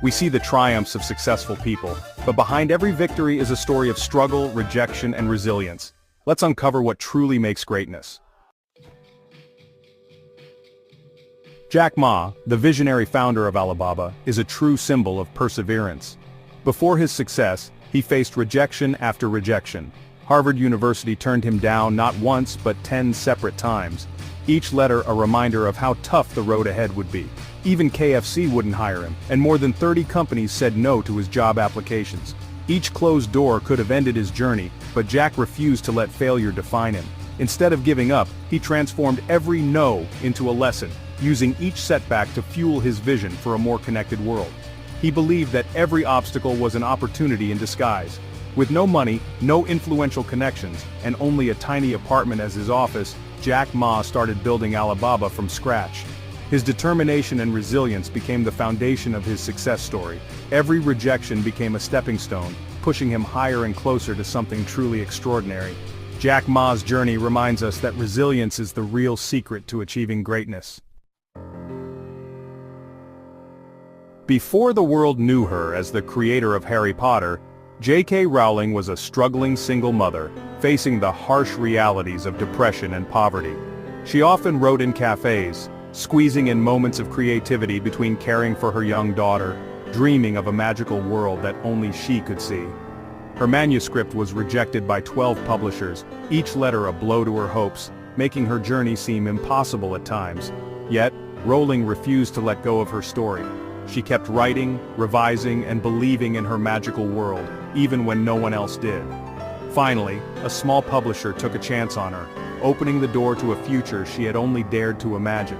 We see the triumphs of successful people, but behind every victory is a story of struggle, rejection, and resilience. Let's uncover what truly makes greatness. Jack Ma, the visionary founder of Alibaba, is a true symbol of perseverance. Before his success, he faced rejection after rejection. Harvard University turned him down not once but 10 separate times, each letter a reminder of how tough the road ahead would be. Even KFC wouldn't hire him, and more than 30 companies said no to his job applications. Each closed door could have ended his journey, but Jack refused to let failure define him. Instead of giving up, he transformed every no into a lesson, using each setback to fuel his vision for a more connected world. He believed that every obstacle was an opportunity in disguise. With no money, no influential connections, and only a tiny apartment as his office, Jack Ma started building Alibaba from scratch. His determination and resilience became the foundation of his success story. Every rejection became a stepping stone, pushing him higher and closer to something truly extraordinary. Jack Ma's journey reminds us that resilience is the real secret to achieving greatness. Before the world knew her as the creator of Harry Potter, J.K. Rowling was a struggling single mother, facing the harsh realities of depression and poverty. She often wrote in cafes, squeezing in moments of creativity between caring for her young daughter, dreaming of a magical world that only she could see. Her manuscript was rejected by 12 publishers, each letter a blow to her hopes, making her journey seem impossible at times. Yet, Rowling refused to let go of her story. She kept writing, revising, and believing in her magical world, even when no one else did. Finally, a small publisher took a chance on her, opening the door to a future she had only dared to imagine.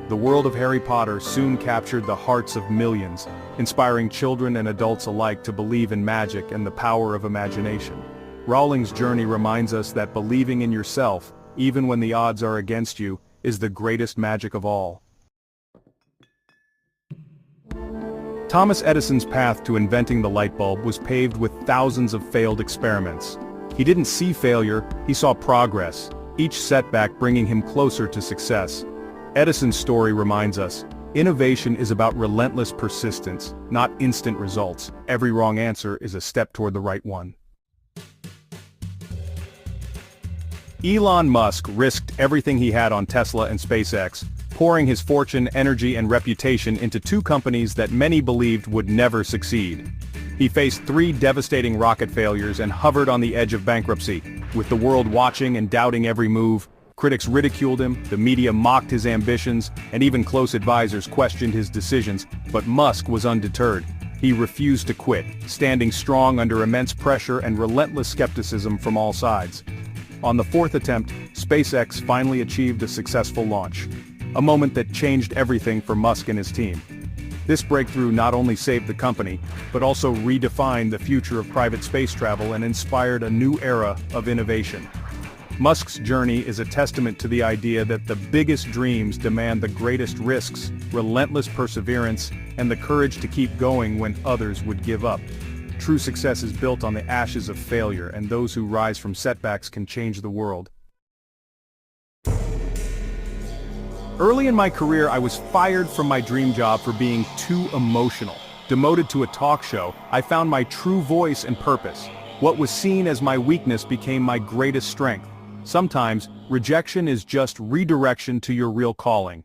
The world of Harry Potter soon captured the hearts of millions, inspiring children and adults alike to believe in magic and the power of imagination. Rowling's journey reminds us that believing in yourself, even when the odds are against you, is the greatest magic of all. Thomas Edison's path to inventing the light bulb was paved with thousands of failed experiments. He didn't see failure, he saw progress, each setback bringing him closer to success. Edison's story reminds us, innovation is about relentless persistence, not instant results. Every wrong answer is a step toward the right one. Elon Musk risked everything he had on Tesla and SpaceX, pouring his fortune, energy, and reputation into two companies that many believed would never succeed. He faced 3 devastating rocket failures and hovered on the edge of bankruptcy. With the world watching and doubting every move, critics ridiculed him, the media mocked his ambitions, and even close advisors questioned his decisions, but Musk was undeterred. He refused to quit, standing strong under immense pressure and relentless skepticism from all sides. On the 4th attempt, SpaceX finally achieved a successful launch. A moment that changed everything for Musk and his team. This breakthrough not only saved the company, but also redefined the future of private space travel and inspired a new era of innovation. Musk's journey is a testament to the idea that the biggest dreams demand the greatest risks, relentless perseverance, and the courage to keep going when others would give up. True success is built on the ashes of failure, and those who rise from setbacks can change the world. Early in my career, I was fired from my dream job for being too emotional. Demoted to a talk show, I found my true voice and purpose. What was seen as my weakness became my greatest strength. Sometimes, rejection is just redirection to your real calling.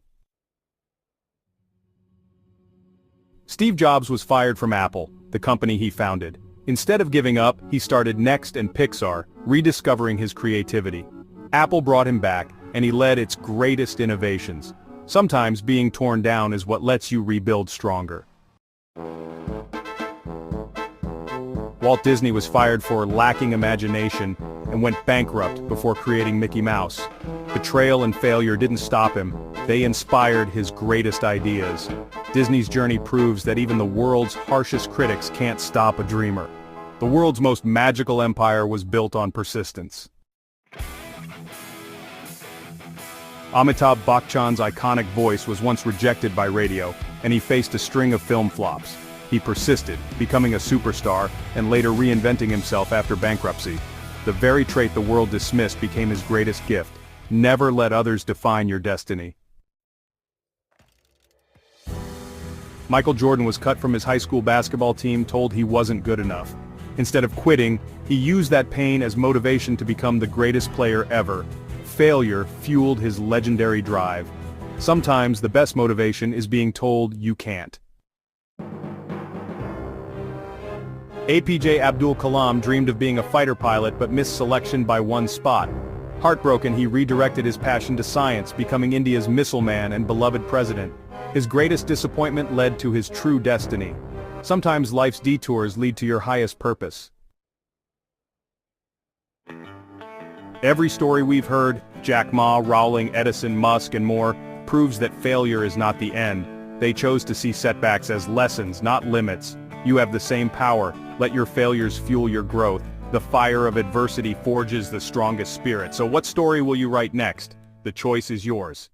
Steve Jobs was fired from Apple, the company he founded. Instead of giving up, he started Next and Pixar, rediscovering his creativity. Apple brought him back, and he led its greatest innovations. Sometimes being torn down is what lets you rebuild stronger. Walt Disney was fired for lacking imagination and went bankrupt before creating Mickey Mouse. Betrayal and failure didn't stop him, they inspired his greatest ideas. Disney's journey proves that even the world's harshest critics can't stop a dreamer. The world's most magical empire was built on persistence. Amitabh Bachchan's iconic voice was once rejected by radio, and he faced a string of film flops. He persisted, becoming a superstar, and later reinventing himself after bankruptcy. The very trait the world dismissed became his greatest gift. Never let others define your destiny. Michael Jordan was cut from his high school basketball team, told he wasn't good enough. Instead of quitting, he used that pain as motivation to become the greatest player ever. Failure fueled his legendary drive. Sometimes the best motivation is being told you can't. APJ Abdul Kalam dreamed of being a fighter pilot but missed selection by one spot. Heartbroken, he redirected his passion to science, becoming India's missile man and beloved president. His greatest disappointment led to his true destiny. Sometimes life's detours lead to your highest purpose. Every story we've heard, Jack Ma, Rowling, Edison, Musk, and more, proves that failure is not the end. They chose to see setbacks as lessons, not limits. You have the same power. Let your failures fuel your growth. The fire of adversity forges the strongest spirit. So what story will you write next? The choice is yours.